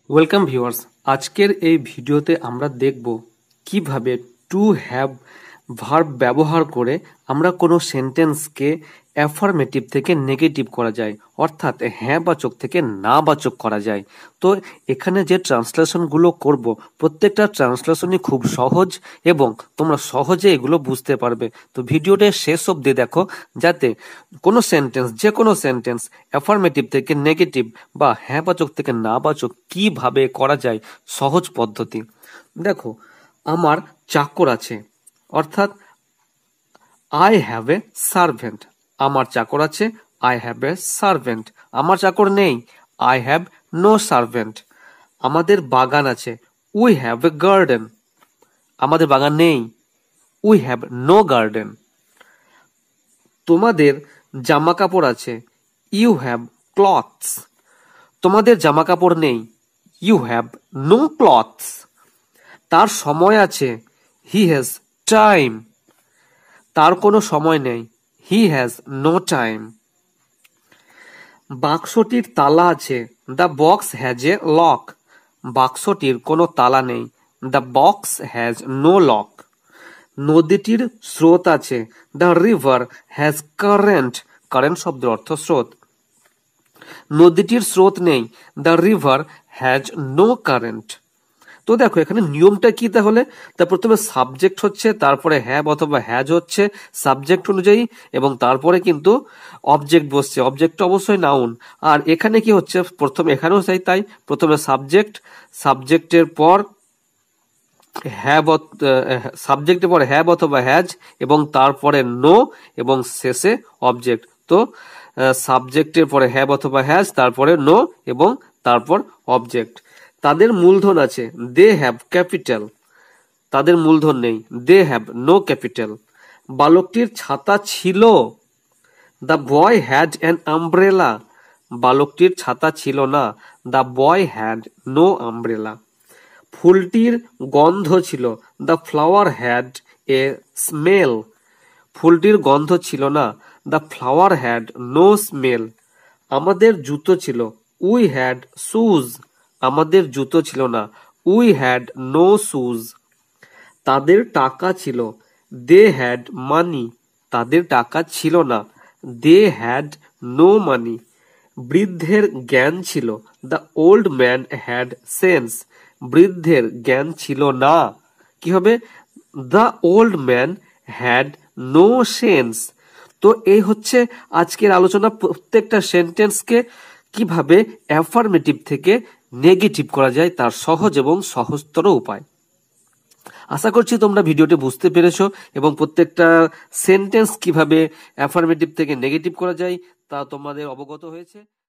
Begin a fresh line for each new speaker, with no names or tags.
Welcome viewers, আজকের এই ভিডিওতে আমরা দেখব কিভাবে টু হ্যাভ ভার্ব ব্যবহার করে আমরা কোনো সেন্টেন্সকে অ্যাফার্মেটিভ থেকে নেগেটিভ করা যায়, অর্থাৎ হ্যাঁ বাচক থেকে না বাচক করা যায়। তো এখানে যে ট্রান্সলেশনগুলো করব, প্রত্যেকটা ট্রান্সলেশনই খুব সহজ এবং তোমরা সহজে এগুলো বুঝতে পারবে। তো ভিডিওটা শেষ অবধি দেখো, যাতে কোনো সেন্টেন্স, যে কোনো সেন্টেন্স অ্যাফার্মেটিভ থেকে নেগেটিভ বা হ্যাঁ বাচক থেকে না বাচক কিভাবে করা যায়, সহজ পদ্ধতি। দেখো, আমার চাকর আছে, অর্থাৎ আই হ্যাভ এ সার্ভেন্ট। আমার চাকর আছে, আই হ্যাভ এ সার্ভেন্ট। আমার চাকর নেই, আই হ্যাভ নো সার্ভেন্ট। আমাদের বাগান আছে, উই হ্যাভ এ গার্ডেন। আমাদের বাগান নেই, উই হ্যাভ নো গার্ডেন। তোমাদের জামা কাপড় আছে, ইউ হ্যাভ ক্লথস। তোমাদের জামা কাপড় নেই, ইউ হ্যাভ নো ক্লথস। তার সময় আছে, হি হ্যাজ টাইম। তার কোনো সময় নেই, হি হ্যাজ নো টাইম। বাক্সটির তালা আছে, the box has a lock. বাক্সটির কোনো তালা নেই, the box has no lock. নদীটির স্রোত আছে, the river has current. Current শব্দের অর্থ স্রোত। নদীটির স্রোত নেই, the river has no current. তো দেখো, এখানে নিয়মটা কি তাহলে? তা প্রথমে সাবজেক্ট হচ্ছে, তারপরে হ্যাভ অথবা হ্যাজ হচ্ছে সাবজেক্ট অনুযায়ী, এবং তারপরে কিন্তু অবজেক্ট বসছে। অবজেক্ট অবশ্যই নাউন। আর এখানে কি হচ্ছে, প্রথমে এখানেও তাই, প্রথমে সাবজেক্ট, সাবজেক্টের পর হ্যাভ, সাবজেক্টের পর হ্যাভ অথবা হ্যাজ, এবং তারপরে নো, এবং শেষে অবজেক্ট। তো সাবজেক্টের পরে হ্যাভ অথবা হ্যাজ, তারপরে নো, এবং তারপর অবজেক্ট। তাদের মূলধন আছে, দে হ্যাভ ক্যাপিটাল। তাদের মূলধন নেই, দে হ্যাভ নো ক্যাপিটাল। বালকটির ছাতা ছিল, the boy had an umbrella. বালকটির ছাতা ছিল না, the boy had no umbrella. ফুলটির গন্ধ ছিল, the flower had a smell. ফুলটির গন্ধ ছিল না, the flower had no smell. আমাদের জুতো ছিল, উই হ্যাড শুজ। আমাদের জুতো ছিল না, উই হ্যাড নো শুজ। তাদের টাকা ছিল, দে হ্যাড মানি। তাদের টাকা ছিল না, দে হ্যাড নো মানি। বৃদ্ধের জ্ঞান ছিল, the old man had sense. বৃদ্ধের জ্ঞান ছিল না, কি হবে? The old man had no sense. তো এই হচ্ছে আজকের আলোচনা, প্রত্যেকটা সেন্টেন্সকে কিভাবে অ্যাফার্মেটিভ থেকে নেগেটিভ করা যায় তার সহজ এবং সহজতর উপায়। আশা করছি তোমরা ভিডিওটি বুঝতে পেরেছো এবং প্রত্যেকটা সেন্টেন্স কিভাবে অ্যাফার্মেটিভ থেকে নেগেটিভ করা যায় তা তোমাদের অবগত হয়েছে।